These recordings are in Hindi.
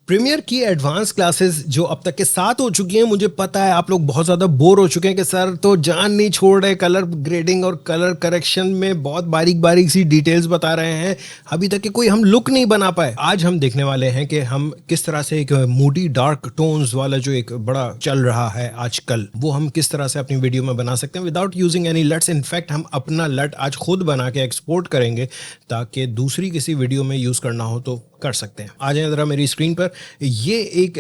प्रीमियर की एडवांस क्लासेस जो अब तक के 7 हो चुकी हैं, मुझे पता है आप लोग बहुत ज़्यादा बोर हो चुके हैं कि सर तो जान नहीं छोड़ रहे, कलर ग्रेडिंग और कलर करेक्शन में बहुत बारीक बारीक सी डिटेल्स बता रहे हैं, अभी तक के कोई हम लुक नहीं बना पाए। आज हम देखने वाले हैं कि हम किस तरह से एक मूडी डार्क टोन्स वाला जो एक बड़ा चल रहा है आजकल, वो हम किस तरह से अपनी वीडियो में बना सकते हैं without using any LUTs. In fact हम अपना लट आज खुद बना के एक्सपोर्ट करेंगे ताकि दूसरी किसी वीडियो में यूज़ करना हो तो कर सकते हैं। आ जाए ज़रा मेरी स्क्रीन पर। ये एक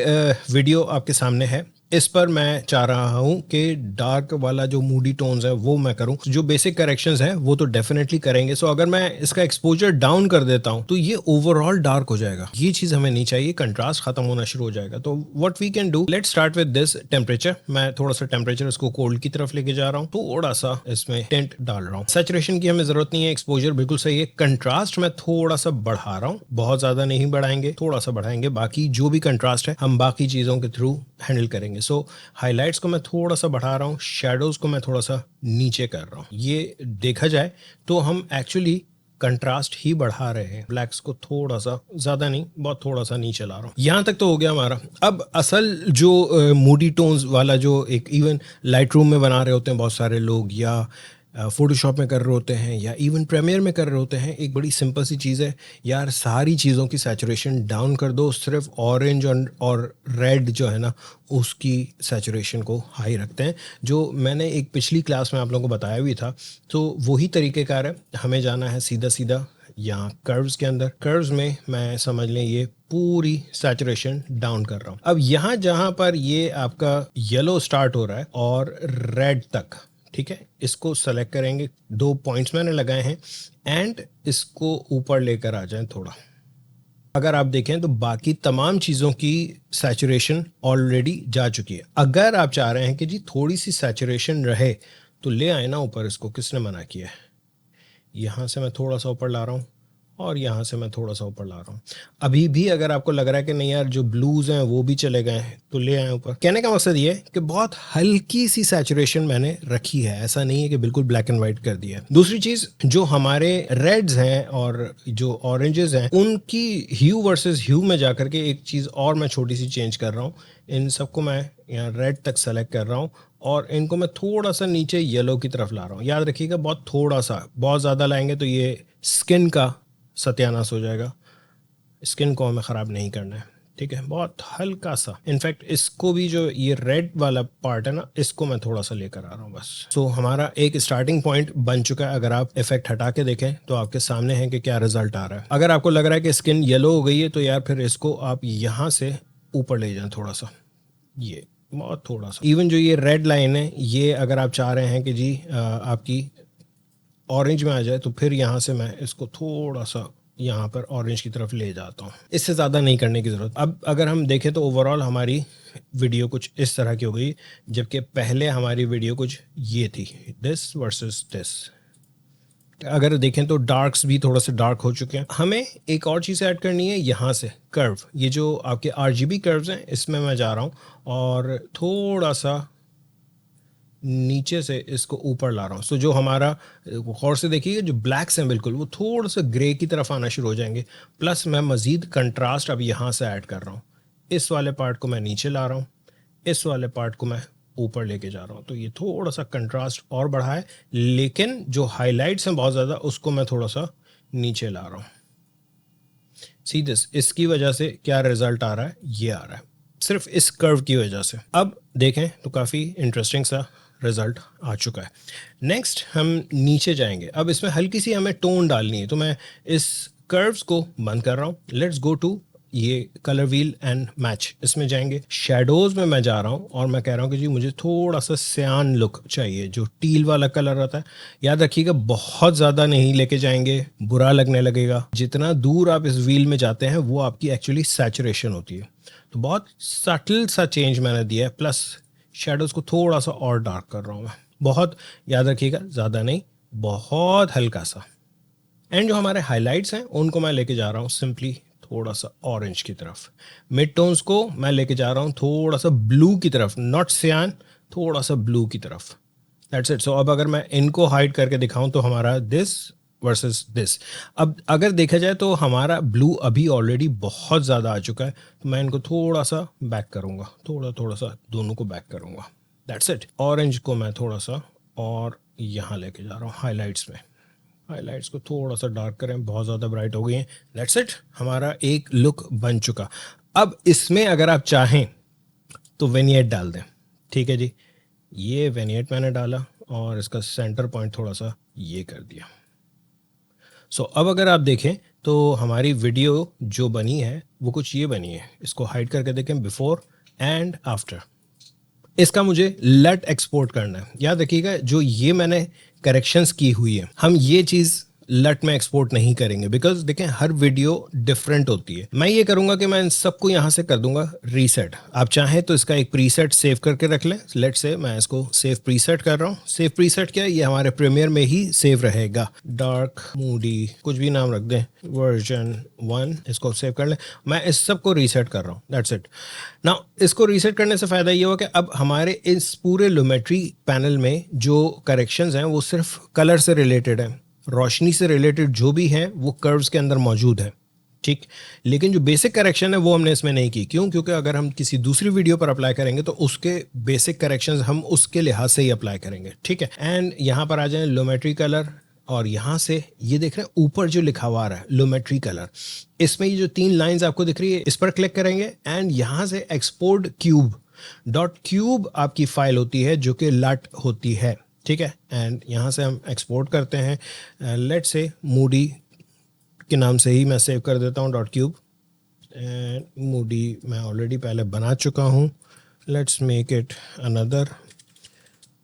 वीडियो आपके सामने है। इस पर मैं चाह रहा हूं कि डार्क वाला जो मूडी टोन्स है वो मैं करूं। जो बेसिक करेक्शंस हैं वो तो डेफिनेटली करेंगे। सो अगर मैं इसका एक्सपोजर डाउन कर देता हूं तो ये ओवरऑल डार्क हो जाएगा। ये चीज़ हमें नहीं चाहिए, कंट्रास्ट खत्म होना शुरू हो जाएगा। तो what we can do, let's start with this temperature. मैं थोड़ा सा टेम्परेचर इसको कोल्ड की तरफ लेके जा रहा हूँ, थोड़ा सा इसमें टेंट डाल रहा हूँ। सैचुरेशन की हमें जरूरत नहीं है, एक्सपोजर बिल्कुल सही है। कंट्रास्ट मैं थोड़ा सा बढ़ा रहा हूँ, बहुत ज्यादा नहीं बढ़ाएंगे, थोड़ा सा बढ़ाएंगे। बाकी जो भी कंट्रास्ट है हम बाकी चीजों के थ्रू हैंडल करेंगे। सो हाइलाइट्स को मैं थोड़ा सा बढ़ा रहा हूँ, शेडोज को मैं थोड़ा सा नीचे कर रहा हूँ। ये देखा जाए तो हम एक्चुअली कंट्रास्ट ही बढ़ा रहे हैं। ब्लैक्स को थोड़ा सा, ज्यादा नहीं, बहुत थोड़ा सा नीचे ला रहा हूँ। यहाँ तक तो हो गया हमारा। अब असल जो मूडी टोन्स वाला जो एक इवन लाइट रूम में बना रहे होते हैं बहुत सारे लोग, या फोटोशॉप में कर रहे होते हैं, या इवन प्रीमियर में कर रहे होते हैं, एक बड़ी सिंपल सी चीज़ है यार, सारी चीज़ों की सैचुरेशन डाउन कर दो, सिर्फ ऑरेंज और रेड जो है ना उसकी सैचुरेशन को हाई रखते हैं। जो मैंने एक पिछली क्लास में आप लोगों को बताया भी था, तो वही तरीक़ेकार है। हमें जाना है सीधा सीधा यहाँ कर्व्स के अंदर। कर्व्स में मैं समझ लें ये पूरी सैचुरेशन डाउन कर रहा हूँ। अब यहाँ जहाँ पर ये आपका येलो स्टार्ट हो रहा है और रेड तक, ठीक है, इसको सेलेक्ट करेंगे। 2 पॉइंट्स मैंने लगाए हैं एंड इसको ऊपर लेकर आ जाएं थोड़ा। अगर आप देखें तो बाकी तमाम चीज़ों की सैचुरेशन ऑलरेडी जा चुकी है। अगर आप चाह रहे हैं कि जी थोड़ी सी सैचुरेशन रहे तो ले आए ना ऊपर, इसको किसने मना किया है। यहाँ से मैं थोड़ा सा ऊपर ला रहा हूँ और यहाँ से मैं थोड़ा सा ऊपर ला रहा हूँ। अभी भी अगर आपको लग रहा है कि नहीं यार जो ब्लूज हैं वो भी चले गए हैं तो ले आए ऊपर। कहने का मकसद ये है कि बहुत हल्की सी सैचुरेशन मैंने रखी है, ऐसा नहीं है कि बिल्कुल ब्लैक एंड वाइट कर दिया है। दूसरी चीज़, जो हमारे रेड्स हैं और जो ऑरेंजेस हैं उनकी ह्यू वर्सेस ह्यू में जाकर के एक चीज़ और मैं छोटी सी चेंज कर रहा हूँ। इन सबको मैं यहाँ रेड तक सेलेक्ट कर रहा हूँ और इनको मैं थोड़ा सा नीचे येलो की तरफ ला रहा हूँ। याद रखिएगा बहुत थोड़ा सा, बहुत ज़्यादा लाएंगे तो ये स्किन का सत्यानाश हो जाएगा। स्किन को हमें ख़राब नहीं करना है, ठीक है। बहुत हल्का सा, इनफैक्ट इसको भी जो ये रेड वाला पार्ट है ना, इसको मैं थोड़ा सा लेकर आ रहा हूँ बस। सो हमारा एक स्टार्टिंग पॉइंट बन चुका है। अगर आप इफेक्ट हटा के देखें तो आपके सामने है कि क्या रिजल्ट आ रहा है। अगर आपको लग रहा है कि स्किन येलो हो गई है तो यार फिर इसको आप यहाँ से ऊपर ले जाएं थोड़ा सा, ये बहुत थोड़ा सा। इवन जो ये रेड लाइन है, ये अगर आप चाह रहे हैं कि जी आपकी ऑरेंज में आ जाए तो फिर यहाँ से मैं इसको थोड़ा सा यहाँ पर ऑरेंज की तरफ ले जाता हूँ। इससे ज़्यादा नहीं करने की ज़रूरत। अब अगर हम देखें तो ओवरऑल हमारी वीडियो कुछ इस तरह की हो गई, जबकि पहले हमारी वीडियो कुछ ये थी, दिस वर्सेस दिस। अगर देखें तो डार्क्स भी थोड़ा सा डार्क हो चुके हैं। हमें एक और चीज़ ऐड करनी है यहाँ से, कर्व। ये जो आपके RGB कर्व्स हैं इसमें मैं जा रहा हूँ और थोड़ा सा नीचे से इसको ऊपर ला रहा हूँ। सो जो हमारा, गौर से देखिए, जो ब्लैक्स हैं बिल्कुल वो थोड़ा सा ग्रे की तरफ आना शुरू हो जाएंगे। प्लस मैं मज़ीद कंट्रास्ट अब यहाँ से ऐड कर रहा हूँ। इस वाले पार्ट को मैं नीचे ला रहा हूँ, इस वाले पार्ट को मैं ऊपर लेके जा रहा हूँ। तो ये थोड़ा सा कंट्रास्ट और बढ़ा है, लेकिन जो हाईलाइट्स हैं बहुत ज़्यादा उसको मैं थोड़ा सा नीचे ला रहा हूँ। सी दिस, इसकी वजह से क्या रिजल्ट आ रहा है, ये आ रहा है सिर्फ इस कर्व की वजह से। अब देखें तो काफ़ी इंटरेस्टिंग सा रिजल्ट आ चुका है। नेक्स्ट हम नीचे जाएंगे। अब इसमें हल्की सी हमें टोन डालनी है, तो मैं इस कर्व्स को बंद कर रहा हूँ। लेट्स गो टू ये कलर व्हील एंड मैच, इसमें जाएंगे। शेडोज में मैं जा रहा हूँ और मैं कह रहा हूँ कि जी मुझे थोड़ा सा सियान लुक चाहिए, जो टील वाला कलर रहता है। याद रखिएगा बहुत ज़्यादा नहीं लेके जाएंगे, बुरा लगने लगेगा। जितना दूर आप इस व्हील में जाते हैं वो आपकी एक्चुअली सैचुरेशन होती है। तो बहुत सटल सा चेंज मैंने दिया है। प्लस शेडोज़ को थोड़ा सा और डार्क कर रहा हूँ मैं, बहुत, याद रखिएगा ज़्यादा नहीं, बहुत हल्का सा। एंड जो हमारे हाइलाइट्स हैं उनको मैं लेके जा रहा हूँ सिंपली थोड़ा सा ऑरेंज की तरफ। मिड टोन्स को मैं लेके जा रहा हूँ थोड़ा सा ब्लू की तरफ, नॉट सियान, थोड़ा सा ब्लू की तरफ। That's it. सो अब अगर मैं इनको हाइड करके दिखाऊं तो हमारा दिस वर्सेस दिस। अब अगर देखा जाए तो हमारा ब्लू अभी ऑलरेडी बहुत ज़्यादा आ चुका है, तो मैं इनको थोड़ा सा बैक करूँगा, थोड़ा सा दोनों को बैक करूँगा, दैट्स इट। ऑरेंज को मैं थोड़ा सा और यहाँ लेके जा रहा हूँ हाइलाइट्स में, हाइलाइट्स को थोड़ा सा डार्क करें, बहुत ज़्यादा ब्राइट हो गई हैं, दैट्स इट, हमारा एक लुक बन चुका। अब इसमें अगर आप चाहें तो वेनिएट डाल दें, ठीक है जी, ये वेनिएट मैंने डाला और इसका सेंटर पॉइंट थोड़ा सा ये कर दिया। सो अब अगर आप देखें तो हमारी वीडियो जो बनी है वो कुछ ये बनी है, इसको हाइड करके देखें, बिफोर एंड आफ्टर। इसका मुझे लट एक्सपोर्ट करना है, याद रखिएगा जो ये मैंने करेक्शंस की हुई है हम ये चीज़ लट में एक्सपोर्ट नहीं करेंगे, बिकॉज देखें हर वीडियो डिफरेंट होती है। मैं ये करूंगा कि मैं इन सबको यहाँ से कर दूंगा रीसेट। आप चाहें तो इसका एक प्रीसेट सेव करके रख लें, लेट से मैं इसको सेव प्रीसेट कर रहा हूँ। सेव प्रीसेट क्या है, ये हमारे प्रीमियर में ही सेव रहेगा, डार्क मूडी कुछ भी नाम रख दें, वर्जन 1, इसको सेव कर लें। मैं इस सब को रीसेट कर रहा हूँ, दैट्स इट। नाउ इसको रीसेट करने से फ़ायदा ये हुआ कि अब हमारे इस पूरे लुमेट्री पैनल में जो करेक्शंस हैं वो सिर्फ कलर से रिलेटेड है, रोशनी से रिलेटेड जो भी है वो कर्व्स के अंदर मौजूद है, ठीक। लेकिन जो बेसिक करेक्शन है वो हमने इसमें नहीं की, क्यों? क्योंकि अगर हम किसी दूसरी वीडियो पर अप्लाई करेंगे तो उसके बेसिक करेक्शंस हम उसके लिहाज से ही अप्लाई करेंगे, ठीक है। एंड यहाँ पर आ जाए लुमेट्री कलर, और यहाँ से ये देख रहे हैं ऊपर जो लिखा हुआ है लुमेट्री कलर, इसमें ये जो 3 लाइंस आपको दिख रही है इस पर क्लिक करेंगे एंड यहाँ से एक्सपोर्ट क्यूब डॉट क्यूब आपकी फाइल होती है जो कि लट होती है, ठीक है। एंड यहाँ से हम एक्सपोर्ट करते हैं, लेट से मूडी के नाम से ही मैं सेव कर देता हूँ डॉट क्यूब, एंड मूडी मैं ऑलरेडी पहले बना चुका हूँ, let's make it another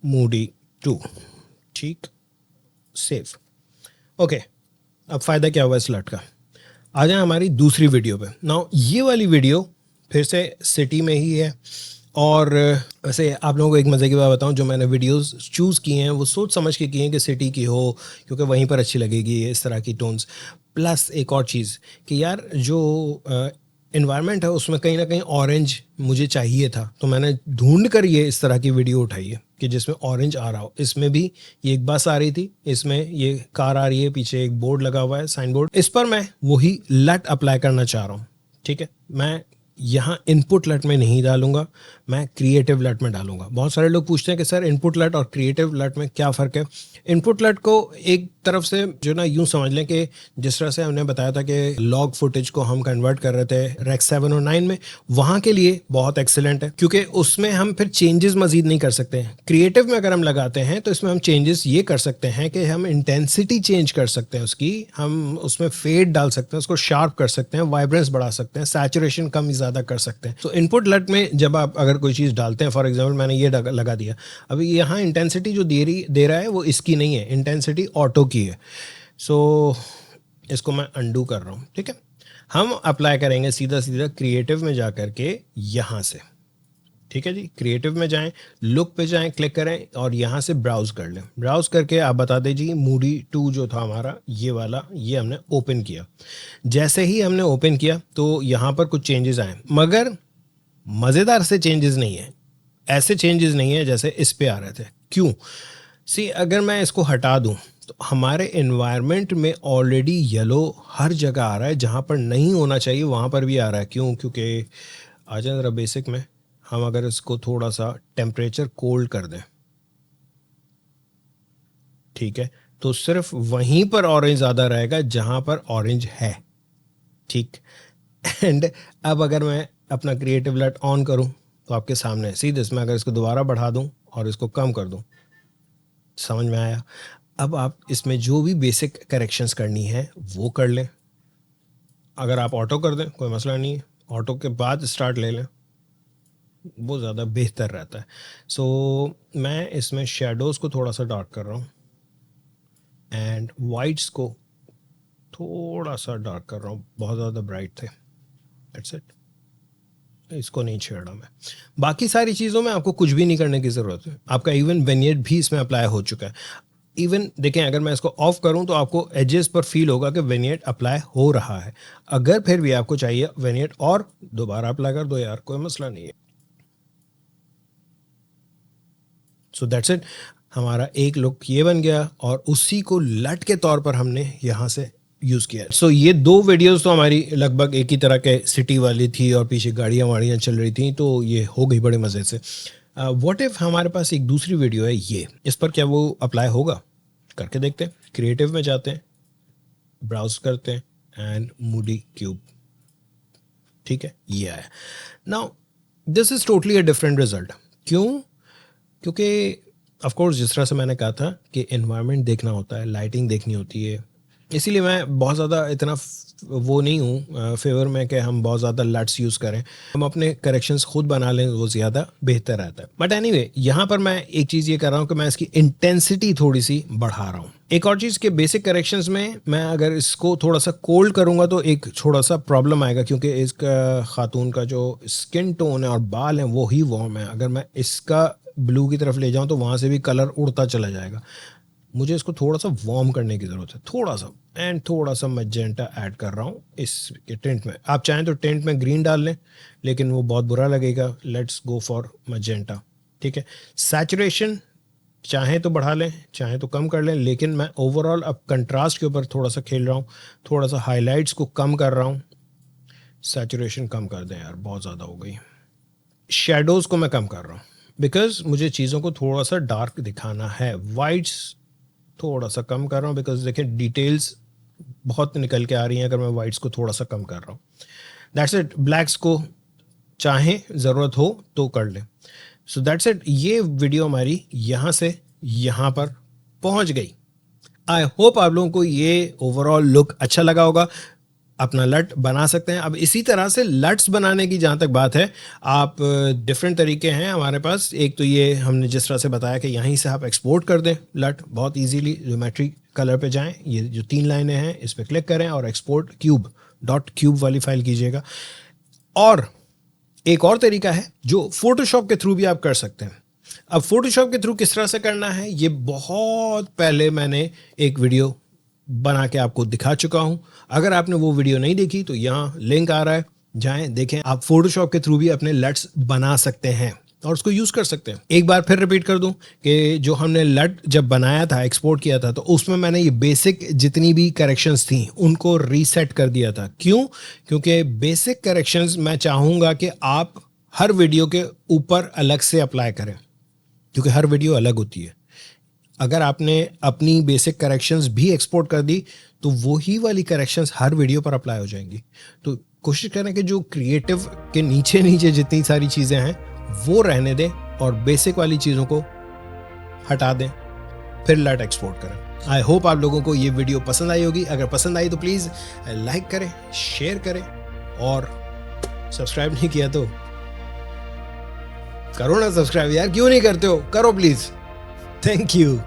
Moody 2, ठीक, सेव, ओके। अब फ़ायदा क्या हुआ इस लट का, आ जाए हमारी दूसरी वीडियो पे। नाउ ये वाली वीडियो फिर से सिटी में ही है, और वैसे आप लोगों को एक मज़े की बात बताऊं, जो मैंने वीडियोस चूज़ की हैं वो सोच समझ के की हैं कि सिटी की हो, क्योंकि वहीं पर अच्छी लगेगी इस तरह की टोन्स। प्लस एक और चीज़ कि यार जो इन्वायरमेंट है उसमें कहीं ना कहीं ऑरेंज मुझे चाहिए था, तो मैंने ढूंढ कर ये इस तरह की वीडियो उठाई है कि जिसमें ऑरेंज आ रहा हो। इसमें भी ये एक बस आ रही थी, इसमें ये कार आ रही है, पीछे एक बोर्ड लगा हुआ है, साइन बोर्ड, इस पर मैं वही लट अप्लाई करना चाह रहा हूँ, ठीक है। मैं यहाँ इनपुट लट में नहीं डालूंगा, मैं क्रिएटिव लट में डालूंगा। बहुत सारे लोग पूछते हैं कि सर इनपुट लट और क्रिएटिव लट में क्या फ़र्क है। इनपुट लट को एक तरफ से जो ना यूँ समझ लें कि जिस तरह से हमने बताया था कि लॉग फुटेज को हम कन्वर्ट कर रहे थे रेक्स 7 और 9 में, वहाँ के लिए बहुत एक्सेलेंट है, क्योंकि उसमें हम फिर चेंजेस मजीद नहीं कर सकते हैं। क्रिएटिव में अगर हम लगाते हैं तो इसमें हम चेंजेस ये कर सकते हैं कि हम इंटेंसिटी चेंज कर सकते हैं उसकी, हम उसमें फेड डाल सकते हैं, उसको शार्प कर सकते हैं, वाइब्रेंस बढ़ा सकते हैं, सैचुरेशन कम ज़्यादा कर सकते हैं। तो इनपुट लट में जब आप अगर कोई चीज़ डालते हैं, फॉर एग्जांपल मैंने ये लगा दिया, अभी यहाँ इंटेंसिटी जो दे रहा है वो इसकी नहीं है, इंटेंसिटी ऑटो की है। सो इसको मैं अंडू कर रहा हूँ, ठीक है। हम अप्लाई करेंगे सीधा सीधा क्रिएटिव में जा करके यहाँ से, ठीक है जी। क्रिएटिव में जाएं, लुक पे जाएं, क्लिक करें और यहाँ से ब्राउज कर लें। ब्राउज करके आप बता दीजिए मूडी 2 जो था हमारा ये वाला, ये हमने ओपन किया। जैसे ही हमने ओपन किया तो यहाँ पर कुछ चेंजेस आए, मगर मज़ेदार से चेंजेस नहीं है, ऐसे चेंजेस नहीं है जैसे इस पे आ रहे थे। क्यों? सी अगर मैं इसको हटा दूं तो हमारे एनवायरनमेंट में ऑलरेडी येलो हर जगह आ रहा है, जहाँ पर नहीं होना चाहिए वहाँ पर भी आ रहा है। क्यों? क्योंकि आ जाए ज़रा बेसिक में, हम अगर इसको थोड़ा सा टेम्परेचर कोल्ड कर दें, ठीक है, तो सिर्फ वहीं पर ऑरेंज ज़्यादा रहेगा जहाँ पर ऑरेंज है, ठीक। एंड अब अगर मैं अपना क्रिएटिव लाइट ऑन करूं तो आपके सामने सीधे इसमें अगर इसको दोबारा बढ़ा दूं और इसको कम कर दूं, समझ में आया? अब आप इसमें जो भी बेसिक करेक्शंस करनी है वो कर लें। अगर आप ऑटो कर दें कोई मसला नहीं है, ऑटो के बाद स्टार्ट ले लें, वो ज़्यादा बेहतर रहता है। सो मैं इसमें शेडोज़ को थोड़ा सा डार्क कर रहा हूँ एंड वाइट्स को थोड़ा सा डार्क कर रहा हूँ, बहुत ज़्यादा ब्राइट थे, दैट्स इट। इसको नहीं छेड़ा मैं। बाकी सारी चीज़ों में आपको कुछ भी नहीं करने की ज़रूरत है, आपका इवन वेनिएट भी इसमें अप्लाई हो चुका है। इवन देखें अगर मैं इसको ऑफ करूं तो आपको एजेस पर फील होगा कि वेनिएट अप्लाई हो रहा है। अगर फिर भी आपको चाहिए वेनिएट और दोबारा अप्लाई कर दो यार, कोई मसला नहीं है। So that's it. हमारा एक लुक ये बन गया और उसी को लट के तौर पर हमने यहाँ से यूज़ किया। सो ये 2 वीडियोस तो हमारी लगभग एक ही तरह के सिटी वाली थी और पीछे गाड़ियाँ वाड़ियाँ चल रही थी, तो ये हो गई बड़े मज़े से। व्हाट इफ़ हमारे पास एक दूसरी वीडियो है ये, इस पर क्या वो अप्लाई होगा? करके देखते हैं। क्रिएटिव में जाते हैं, ब्राउज करते हैं एंड मूडी क्यूब, ठीक है, ये आया। Now this is totally a different result. क्यों? क्योंकि ऑफ कोर्स जिस तरह से मैंने कहा था कि एनवायरनमेंट देखना होता है, लाइटिंग देखनी होती है, इसीलिए मैं बहुत ज़्यादा इतना वो नहीं हूँ फेवर में कि हम बहुत ज़्यादा लट्स यूज़ करें। हम अपने करेक्शंस खुद बना लें, वो ज़्यादा बेहतर रहता है। बट एनीवे, यहाँ पर मैं एक चीज़ ये कर रहा हूँ कि मैं इसकी इंटेंसिटी थोड़ी सी बढ़ा रहा हूँ। एक और चीज़ के बेसिक करेक्शंस में मैं अगर इसको थोड़ा सा कोल्ड करूँगा तो एक थोड़ा सा प्रॉब्लम आएगा, क्योंकि इसका खातून का जो स्किन टोन है और बाल हैं वो ही वार्म है। अगर मैं इसका ब्लू की तरफ ले जाऊँ तो वहाँ से भी कलर उड़ता चला जाएगा। मुझे इसको थोड़ा सा वार्म करने की ज़रूरत है, थोड़ा सा, एंड थोड़ा सा मैजेंटा ऐड कर रहा हूँ इसके टेंट में। आप चाहें तो टेंट में ग्रीन डाल लें, लेकिन वो बहुत बुरा लगेगा। लेट्स गो फॉर मैजेंटा, ठीक है। सैचुरेशन चाहें तो बढ़ा लें, चाहें तो कम कर लें, लेकिन मैं ओवरऑल अब कंट्रास्ट के ऊपर थोड़ा सा खेल रहा हूँ। थोड़ा सा हाईलाइट्स को कम कर रहा हूँ। सैचुरेशन कम कर दें यार, बहुत ज़्यादा हो गई। शेडोज़ को मैं कम कर रहा हूँ बिकॉज मुझे चीज़ों को थोड़ा सा डार्क दिखाना है। वाइट्स थोड़ा सा कम कर रहा हूँ बिकॉज देखिए डिटेल्स बहुत निकल के आ रही हैं अगर मैं वाइट्स को थोड़ा सा कम कर रहा हूँ। That's it. ब्लैक्स को चाहें ज़रूरत हो तो कर लें। So that's it. ये वीडियो हमारी यहाँ से यहाँ पर पहुँच गई। आई होप आप लोगों को ये ओवरऑल लुक अच्छा लगा होगा। अपना लट बना सकते हैं। अब इसी तरह से लट्स बनाने की जहाँ तक बात है, आप डिफरेंट तरीके हैं हमारे पास। एक तो ये हमने जिस तरह से बताया कि यहीं से आप एक्सपोर्ट कर दें लट बहुत इजीली। ज्योमेट्री कलर पे जाएं, ये जो 3 लाइनें हैं इस पर क्लिक करें और एक्सपोर्ट क्यूब .क्यूब वाली फाइल कीजिएगा। और एक और तरीका है जो फोटोशॉप के थ्रू भी आप कर सकते हैं। अब फोटोशॉप के थ्रू किस तरह से करना है, ये बहुत पहले मैंने एक वीडियो बना के आपको दिखा चुका हूं। अगर आपने वो वीडियो नहीं देखी तो यहाँ लिंक आ रहा है, जाएं देखें। आप फोटोशॉप के थ्रू भी अपने लट्स बना सकते हैं और उसको यूज़ कर सकते हैं। एक बार फिर रिपीट कर दूं कि जो हमने लट जब बनाया था, एक्सपोर्ट किया था, तो उसमें मैंने ये बेसिक जितनी भी करेक्शंस थी उनको रीसेट कर दिया था। क्यों? क्योंकि बेसिक करेक्शंस मैं चाहूँगा कि आप हर वीडियो के ऊपर अलग से अप्लाई करें, क्योंकि हर वीडियो अलग होती है। अगर आपने अपनी बेसिक करेक्शंस भी एक्सपोर्ट कर दी तो वही वाली करेक्शंस हर वीडियो पर अप्लाई हो जाएंगी। तो कोशिश करें कि जो क्रिएटिव के नीचे नीचे जितनी सारी चीज़ें हैं वो रहने दें और बेसिक वाली चीज़ों को हटा दें, फिर लट एक्सपोर्ट करें। आई होप आप लोगों को ये वीडियो पसंद आई होगी। अगर पसंद आई तो प्लीज़ लाइक करें, शेयर करें, और सब्सक्राइब नहीं किया तो करो ना सब्सक्राइब यार, क्यों नहीं करते हो? करो प्लीज़। Thank you.